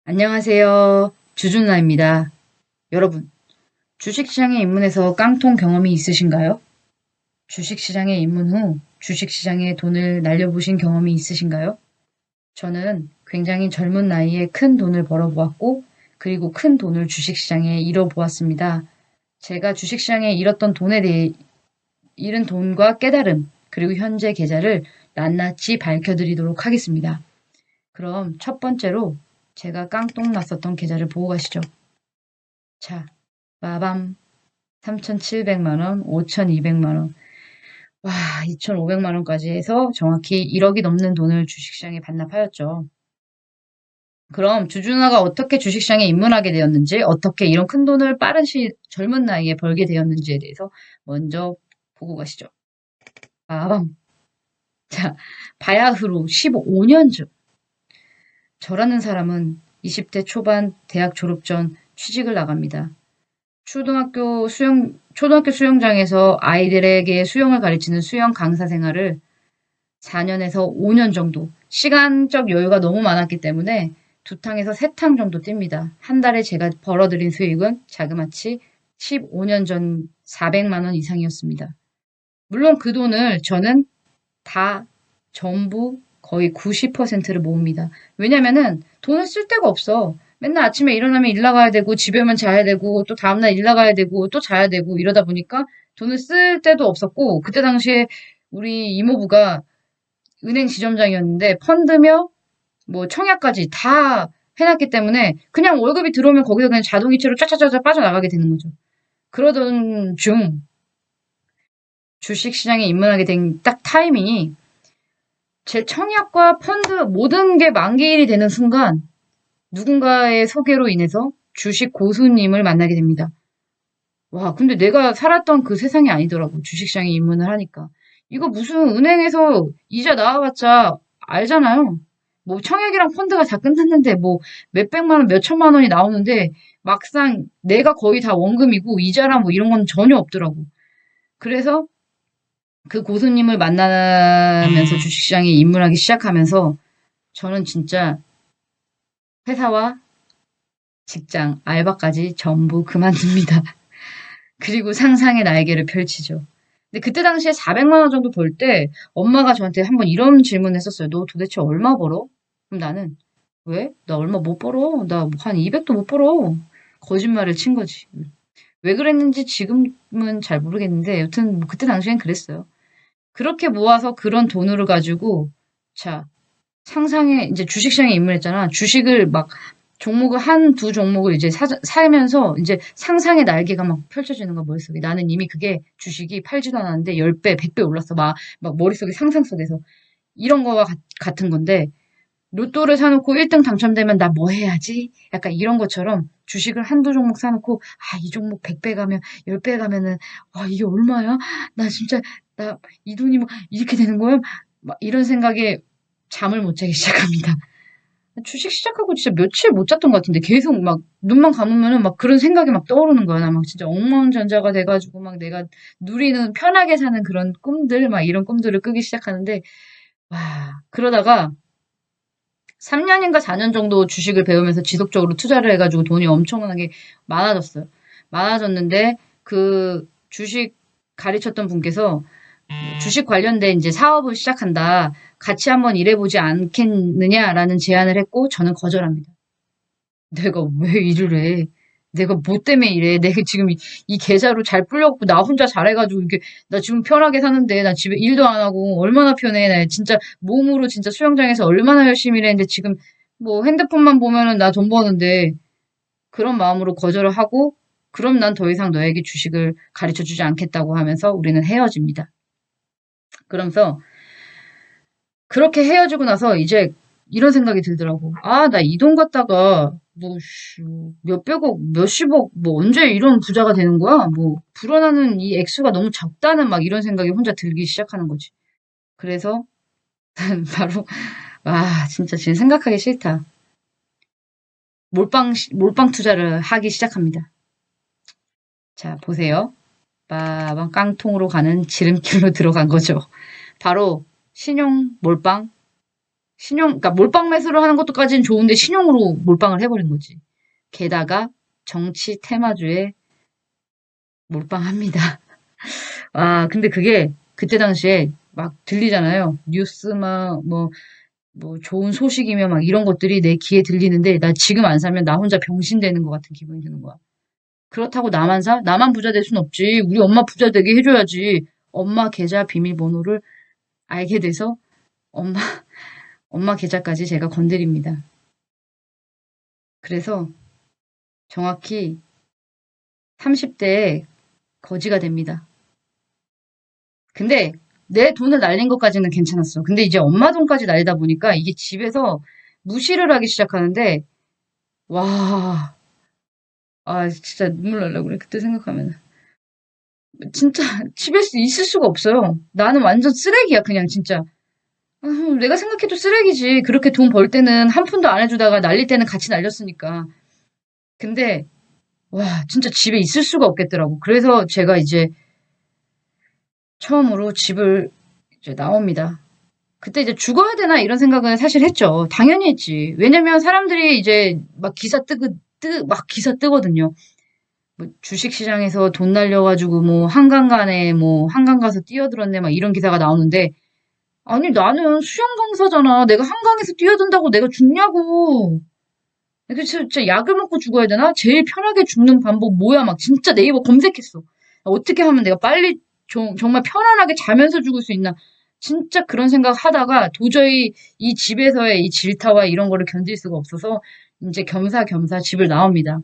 안녕하세요. 주준나입니다. 여러분, 주식시장에 입문해서 깡통 경험이 있으신가요? 주식시장에 입문 후 주식시장에 돈을 날려보신 경험이 있으신가요? 저는 굉장히 젊은 나이에 큰 돈을 벌어보았고, 그리고 큰 돈을 주식시장에 잃어보았습니다. 제가 주식시장에 잃었던 돈에 대해 잃은 돈과 깨달음, 그리고 현재 계좌를 낱낱이 밝혀드리도록 하겠습니다. 그럼 첫 번째로 제가 깡통 났었던 계좌를 보고 가시죠. 자, 빠밤. 3,700만 원, 5,200만 원. 와, 2,500만 원까지 해서 정확히 1억이 넘는 돈을 주식시장에 반납하였죠. 그럼 주준아가 어떻게 주식시장에 입문하게 되었는지, 어떻게 이런 큰 돈을 젊은 나이에 벌게 되었는지에 대해서 먼저 보고 가시죠. 빠밤. 자, 바야흐로 15년 전. 저라는 사람은 20대 초반 대학 졸업 전 취직을 나갑니다. 초등학교 수영장에서 아이들에게 수영을 가르치는 수영 강사 생활을 4년에서 5년 정도, 시간적 여유가 너무 많았기 때문에 2탕에서 3탕 정도 띱니다. 한 달에 제가 벌어들인 수익은 자그마치 15년 전 400만 원 이상이었습니다. 물론 그 돈을 저는 다 전부 거의 90%를 모읍니다. 왜냐면은 돈을 쓸 데가 없어. 맨날 아침에 일어나면 일 나가야 되고 집에 오면 자야 되고 또 다음날 일 나가야 되고 또 자야 되고 이러다 보니까 돈을 쓸 데도 없었고 그때 당시에 우리 이모부가 은행 지점장이었는데 펀드며 뭐 청약까지 다 해놨기 때문에 그냥 월급이 들어오면 거기서 그냥 자동이체로 쫙쫙쫙 빠져나가게 되는 거죠. 그러던 중 주식시장에 입문하게 된 딱 타이밍이 제 청약과 펀드 모든 게 만기일이 되는 순간 누군가의 소개로 인해서 주식 고수님을 만나게 됩니다. 와, 근데 내가 살았던 그 세상이 아니더라고. 주식시장에 입문을 하니까. 이거 무슨 은행에서 이자 나와봤자 알잖아요. 뭐 청약이랑 펀드가 다 끝났는데 뭐 몇백만 원, 몇천만 원이 나오는데 막상 내가 거의 다 원금이고 이자랑 뭐 이런 건 전혀 없더라고. 그래서 그 고수님을 만나면서 주식시장에 입문하기 시작하면서 저는 진짜 회사와 직장, 알바까지 전부 그만둡니다. 그리고 상상의 날개를 펼치죠. 근데 그때 당시에 400만 원 정도 벌 때 엄마가 저한테 한번 이런 질문을 했었어요. 너 도대체 얼마 벌어? 그럼 나는 왜? 나 얼마 못 벌어. 나 한 200도 못 벌어. 거짓말을 친 거지. 왜 그랬는지 지금은 잘 모르겠는데 여튼 뭐 그때 당시엔 그랬어요. 그렇게 모아서 그런 돈으로 가지고 자 상상에 이제 주식시장에 입문했잖아. 주식을 막 종목을 한 두 종목을 이제 살면서 이제 상상의 날개가 막 펼쳐지는 거야, 머릿속에. 나는 이미 그게 주식이 팔지도 않았는데 10배, 100배 올랐어. 막 머릿속에 상상 속에서. 이런 거와 같은 건데, 로또를 사놓고 1등 당첨되면 나 뭐 해야지? 약간 이런 것처럼 주식을 한두 종목 사놓고, 아, 이 종목 100배 가면, 10배 가면은, 와, 이게 얼마야? 나 진짜, 이 돈이 뭐, 이렇게 되는 거야? 막 이런 생각에 잠을 못 자기 시작합니다. 주식 시작하고 진짜 며칠 못 잤던 것 같은데 계속 막 눈만 감으면은 막 그런 생각이 막 떠오르는 거야. 나 막 진짜 억만장자가 돼가지고 막 내가 누리는 편하게 사는 그런 꿈들 막 이런 꿈들을 꾸기 시작하는데 와 그러다가 3년인가 4년 정도 주식을 배우면서 지속적으로 투자를 해가지고 돈이 엄청나게 많아졌어요. 많아졌는데 그 주식 가르쳤던 분께서 주식 관련된 이제 사업을 시작한다. 같이 한번 일해보지 않겠느냐라는 제안을 했고 저는 거절합니다. 내가 왜 일을 해? 내가 뭐 때문에 이래? 내가 지금 이 계좌로 잘 불려갖고 나 혼자 잘해가지고 이게 나 지금 편하게 사는데 나 집에 일도 안 하고 얼마나 편해? 나 진짜 몸으로 진짜 수영장에서 얼마나 열심히 일했는데 지금 뭐 핸드폰만 보면은 나 돈 버는데 그런 마음으로 거절을 하고 그럼 난 더 이상 너에게 주식을 가르쳐 주지 않겠다고 하면서 우리는 헤어집니다. 그러면서 그렇게 헤어지고 나서 이제 이런 생각이 들더라고. 아, 나 이 돈 갖다가 뭐 몇백억, 몇십억, 뭐 언제 이런 부자가 되는 거야? 뭐 불어나는 이 액수가 너무 적다는 막 이런 생각이 혼자 들기 시작하는 거지. 그래서 바로 와, 진짜 지금 생각하기 싫다. 몰빵 투자를 하기 시작합니다. 자, 보세요. 빠방 깡통으로 가는 지름길로 들어간 거죠. 바로 신용 몰빵 그러니까 몰빵 매수를 하는 것도까지는 좋은데 신용으로 몰빵을 해버린 거지. 게다가 정치 테마주에 몰빵합니다. 아, 근데 그게 그때 당시에 막 들리잖아요. 뉴스 뭐 좋은 소식이며 막 이런 것들이 내 귀에 들리는데 나 지금 안 사면 나 혼자 병신 되는 것 같은 기분이 드는 거야. 그렇다고 나만 사? 나만 부자 될 순 없지. 우리 엄마 부자 되게 해줘야지. 엄마 계좌 비밀번호를 알게 돼서 엄마, 엄마 계좌까지 제가 건드립니다. 그래서 정확히 30대에 거지가 됩니다. 근데 내 돈을 날린 것까지는 괜찮았어. 근데 이제 엄마 돈까지 날리다 보니까 이게 집에서 무시를 하기 시작하는데, 와, 아, 진짜 눈물 날라 그래. 그때 생각하면. 진짜 집에 있을 수가 없어요. 나는 완전 쓰레기야, 그냥 진짜. 아, 내가 생각해도 쓰레기지. 그렇게 돈 벌 때는 한 푼도 안 해주다가 날릴 때는 같이 날렸으니까. 근데, 와, 진짜 집에 있을 수가 없겠더라고. 그래서 제가 이제 처음으로 집을 이제 나옵니다. 그때 이제 죽어야 되나 이런 생각은 사실 했죠. 당연히 했지. 왜냐면 사람들이 이제 막 막 기사 뜨거든요. 뭐 주식시장에서 돈 날려가지고 뭐 한강 가네, 뭐 한강 가서 뛰어들었네, 막 이런 기사가 나오는데, 아니, 나는 수영 강사잖아. 내가 한강에서 뛰어든다고 내가 죽냐고. 그래서 진짜 약을 먹고 죽어야 되나? 제일 편하게 죽는 방법 뭐야? 막 진짜 네이버 검색했어. 어떻게 하면 내가 빨리 정말 편안하게 자면서 죽을 수 있나? 진짜 그런 생각 하다가 도저히 이 집에서의 이 질타와 이런 거를 견딜 수가 없어서 이제 겸사겸사 집을 나옵니다.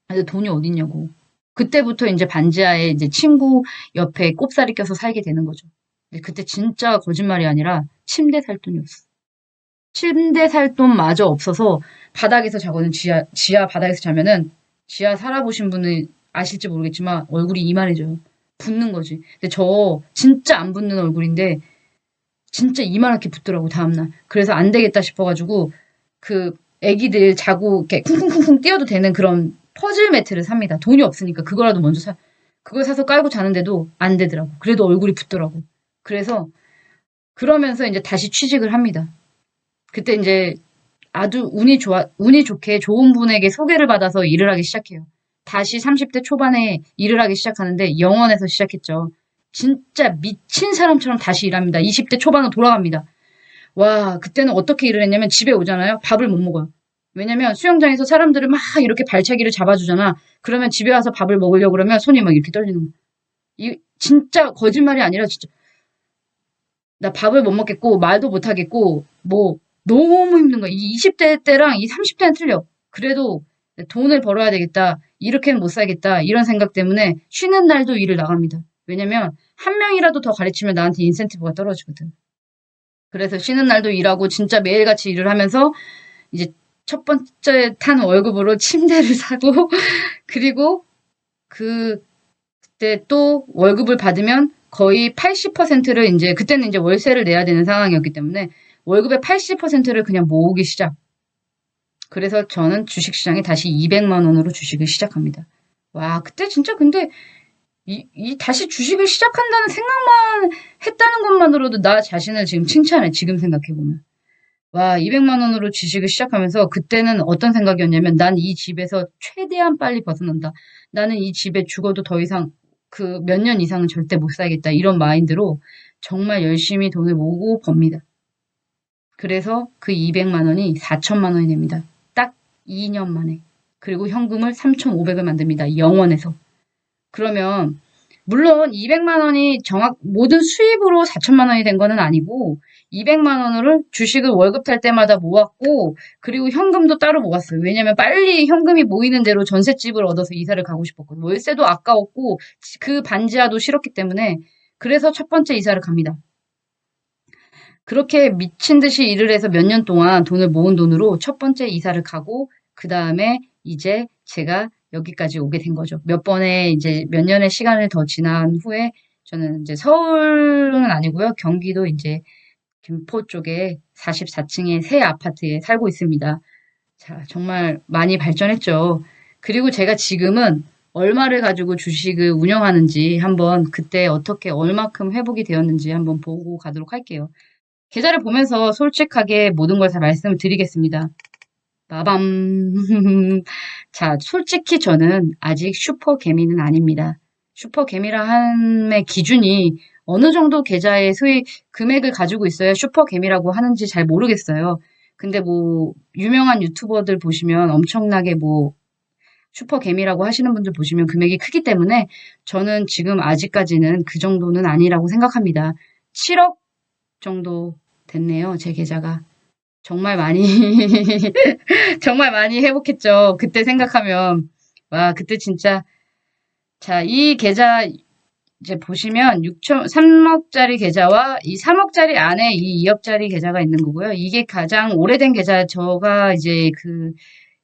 근데 돈이 어딨냐고. 그때부터 이제 반지하에 이제 친구 옆에 꼽사리 껴서 살게 되는 거죠. 근데 그때 진짜 거짓말이 아니라 침대 살 돈이 없어. 침대 살 돈마저 없어서 바닥에서 자거든. 지하 바닥에서 자면은 지하 살아보신 분은 아실지 모르겠지만 얼굴이 이만해져요. 붓는 거지. 근데 저 진짜 안 붓는 얼굴인데 진짜 이만하게 붓더라고 다음날. 그래서 안 되겠다 싶어가지고 그 애기들 자고 이렇게 쿵쿵쿵쿵 뛰어도 되는 그런 퍼즐 매트를 삽니다. 돈이 없으니까 그거라도 먼저 그걸 사서 깔고 자는데도 안 되더라고. 그래도 얼굴이 붓더라고. 그래서 그러면서 이제 다시 취직을 합니다. 그때 이제 아주 운이 좋게 좋은 분에게 소개를 받아서 일을 하기 시작해요. 다시 30대 초반에 일을 하기 시작하는데 영원에서 시작했죠. 진짜 미친 사람처럼 다시 일합니다. 20대 초반으로 돌아갑니다. 와, 그때는 어떻게 일을 했냐면 집에 오잖아요. 밥을 못 먹어요. 왜냐면 수영장에서 사람들을 막 이렇게 발차기를 잡아주잖아. 그러면 집에 와서 밥을 먹으려고 그러면 손이 막 이렇게 떨리는 거야. 진짜 거짓말이 아니라 진짜 나 밥을 못 먹겠고 말도 못 하겠고 뭐 너무 힘든 거야. 이 20대 때랑 이 30대는 틀려. 그래도 돈을 벌어야 되겠다. 이렇게는 못 살겠다. 이런 생각 때문에 쉬는 날도 일을 나갑니다. 왜냐면 한 명이라도 더 가르치면 나한테 인센티브가 떨어지거든. 그래서 쉬는 날도 일하고 진짜 매일같이 일을 하면서 이제 첫 번째 탄 월급으로 침대를 사고 그리고 그때 또 월급을 받으면 거의 80%를 이제 그때는 이제 월세를 내야 되는 상황이었기 때문에 월급의 80%를 그냥 모으기 시작. 그래서 저는 주식시장에 다시 200만 원으로 주식을 시작합니다. 와, 그때 진짜 근데 다시 주식을 시작한다는 생각만 했다는 것만으로도 나 자신을 지금 칭찬해. 지금 생각해보면. 와, 200만 원으로 주식을 시작하면서 그때는 어떤 생각이었냐면 난 이 집에서 최대한 빨리 벗어난다. 나는 이 집에 죽어도 더 이상 그 몇 년 이상은 절대 못 살겠다. 이런 마인드로 정말 열심히 돈을 모으고 법니다. 그래서 그 200만 원이 4천만 원이 됩니다. 딱 2년 만에. 그리고 현금을 3,500을 만듭니다. 영원에서. 그러면 물론 200만 원이 모든 수입으로 4천만 원이 된 거는 아니고 200만 원으로 주식을 월급 탈 때마다 모았고 그리고 현금도 따로 모았어요. 왜냐면 빨리 현금이 모이는 대로 전셋집을 얻어서 이사를 가고 싶었거든요. 월세도 아까웠고 그 반지하도 싫었기 때문에 그래서 첫 번째 이사를 갑니다. 그렇게 미친 듯이 일을 해서 몇 년 동안 돈을 모은 돈으로 첫 번째 이사를 가고 그 다음에 이제 제가 여기까지 오게 된 거죠. 몇 번의 이제 몇 년의 시간을 더 지난 후에 저는 이제 서울은 아니고요. 경기도 이제 김포 쪽에 44층의 새 아파트에 살고 있습니다. 자, 정말 많이 발전했죠. 그리고 제가 지금은 얼마를 가지고 주식을 운영하는지 한번 그때 어떻게 얼마큼 회복이 되었는지 한번 보고 가도록 할게요. 계좌를 보면서 솔직하게 모든 걸 다 말씀을 드리겠습니다. 빠밤. 자, 솔직히 저는 아직 슈퍼개미는 아닙니다. 슈퍼개미라 함의 기준이 어느 정도 계좌의 수익 금액을 가지고 있어야 슈퍼개미라고 하는지 잘 모르겠어요. 근데 뭐 유명한 유튜버들 보시면 엄청나게 뭐 슈퍼개미라고 하시는 분들 보시면 금액이 크기 때문에 저는 지금 아직까지는 그 정도는 아니라고 생각합니다. 7억 정도 됐네요, 제 계좌가. 정말 많이, 정말 많이 회복했죠. 그때 생각하면. 와, 그때 진짜. 자, 이 계좌, 이제 보시면 3억짜리 계좌와 이 3억짜리 안에 이 2억짜리 계좌가 있는 거고요. 이게 가장 오래된 계좌, 저가 이제 그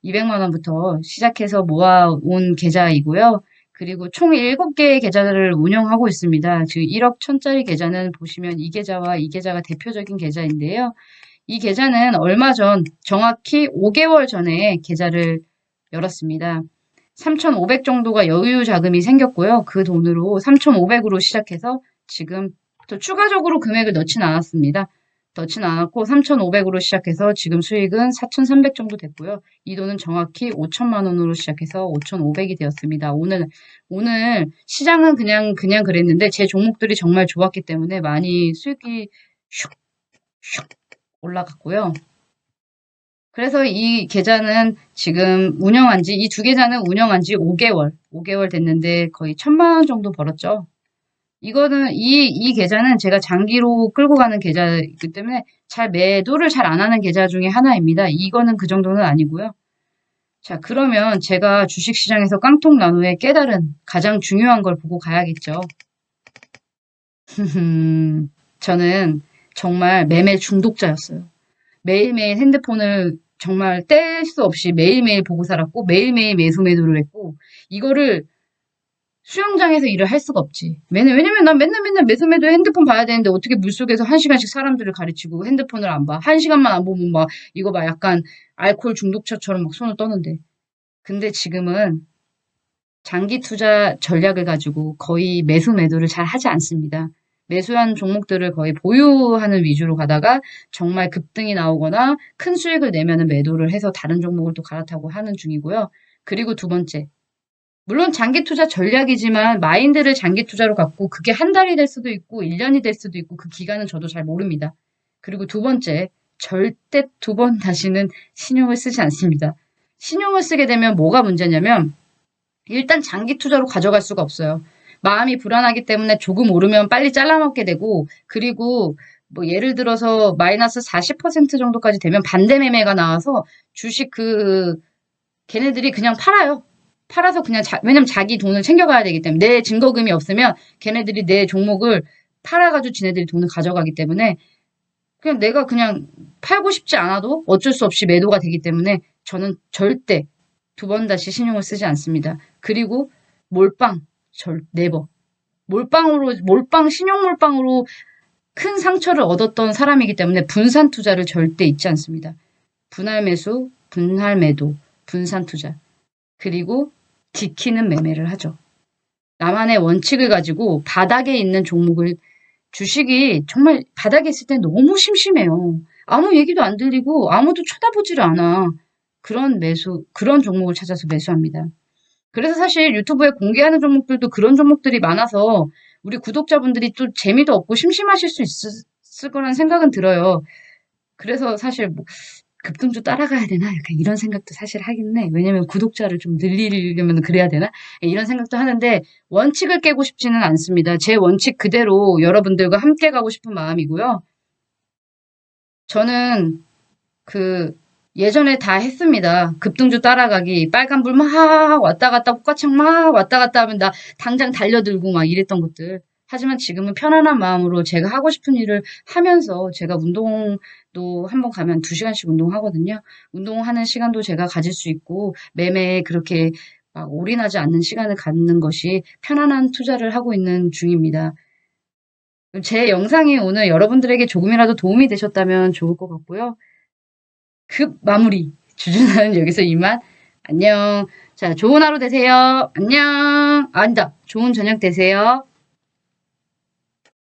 200만 원부터 시작해서 모아온 계좌이고요. 그리고 총 7개의 계좌를 운영하고 있습니다. 즉 1억 1000짜리 계좌는 보시면 이 계좌와 이 계좌가 대표적인 계좌인데요. 이 계좌는 얼마 전, 정확히 5개월 전에 계좌를 열었습니다. 3,500 정도가 여유 자금이 생겼고요. 그 돈으로 3,500으로 시작해서 지금 또 추가적으로 금액을 넣진 않았습니다. 넣진 않았고 3,500으로 시작해서 지금 수익은 4,300 정도 됐고요. 이 돈은 정확히 5천만 원으로 시작해서 5,500이 되었습니다. 오늘 시장은 그냥 그랬는데 제 종목들이 정말 좋았기 때문에 많이 수익이 슉슉 올라갔고요. 그래서 이 계좌는 지금 이 두 계좌는 운영한 지 5개월 됐는데 거의 1,000만 원 정도 벌었죠. 이거는, 이 계좌는 제가 장기로 끌고 가는 계좌이기 때문에 매도를 잘 안 하는 계좌 중에 하나입니다. 이거는 그 정도는 아니고요. 자, 그러면 제가 주식시장에서 깡통 나누에 깨달은 가장 중요한 걸 보고 가야겠죠. 저는 정말 매매 중독자였어요. 매일매일 핸드폰을 정말 뗄 수 없이 매일매일 보고 살았고 매일매일 매수 매도를 했고 이거를 수영장에서 일을 할 수가 없지. 왜냐면 난 맨날 매수 매도 핸드폰 봐야 되는데 어떻게 물속에서 1시간씩 사람들을 가르치고 핸드폰을 안 봐. 1시간만 안 보면 막 이거 막 약간 알코올 중독자처럼 막 손을 떠는데. 근데 지금은 장기 투자 전략을 가지고 거의 매수 매도를 잘 하지 않습니다. 매수한 종목들을 거의 보유하는 위주로 가다가 정말 급등이 나오거나 큰 수익을 내면은 매도를 해서 다른 종목을 또 갈아타고 하는 중이고요. 그리고 두 번째. 물론 장기 투자 전략이지만 마인드를 장기 투자로 갖고 그게 한 달이 될 수도 있고 1년이 될 수도 있고 그 기간은 저도 잘 모릅니다. 그리고 두 번째. 절대 2번 다시는 신용을 쓰지 않습니다. 신용을 쓰게 되면 뭐가 문제냐면 일단 장기 투자로 가져갈 수가 없어요. 마음이 불안하기 때문에 조금 오르면 빨리 잘라먹게 되고 그리고 뭐 예를 들어서 마이너스 40% 정도까지 되면 반대 매매가 나와서 주식 걔네들이 그냥 팔아요. 팔아서 그냥 왜냐면 자기 돈을 챙겨가야 되기 때문에 내 증거금이 없으면 걔네들이 내 종목을 팔아가지고 지네들이 돈을 가져가기 때문에 그냥 내가 그냥 팔고 싶지 않아도 어쩔 수 없이 매도가 되기 때문에 저는 절대 2번 다시 신용을 쓰지 않습니다. 그리고 몰빵 네버 신용 몰빵으로 큰 상처를 얻었던 사람이기 때문에 분산 투자를 절대 잊지 않습니다. 분할 매수, 분할 매도, 분산 투자. 그리고 지키는 매매를 하죠. 나만의 원칙을 가지고 바닥에 있는 종목을 주식이 정말 바닥에 있을 때 너무 심심해요. 아무 얘기도 안 들리고 아무도 쳐다보지를 않아. 그런 종목을 찾아서 매수합니다. 그래서 사실 유튜브에 공개하는 종목들도 그런 종목들이 많아서 우리 구독자분들이 또 재미도 없고 심심하실 수 있을 거란 생각은 들어요. 그래서 사실 뭐 급등주 따라가야 되나? 약간 이런 생각도 사실 하긴 해. 왜냐면 구독자를 좀 늘리려면 그래야 되나? 이런 생각도 하는데 원칙을 깨고 싶지는 않습니다. 제 원칙 그대로 여러분들과 함께 가고 싶은 마음이고요. 저는 예전에 다 했습니다. 급등주 따라가기, 빨간불 막 왔다 갔다, 꽃가청 막 왔다 갔다 하면 나 당장 달려들고 막 이랬던 것들. 하지만 지금은 편안한 마음으로 제가 하고 싶은 일을 하면서 제가 운동도 한번 가면 2시간씩 운동하거든요. 운동하는 시간도 제가 가질 수 있고 매매에 그렇게 막 올인하지 않는 시간을 갖는 것이 편안한 투자를 하고 있는 중입니다. 제 영상이 오늘 여러분들에게 조금이라도 도움이 되셨다면 좋을 것 같고요. 급 마무리. 주주는 여기서 이만. 안녕. 자, 좋은 하루 되세요. 안녕. 아니다. 좋은 저녁 되세요.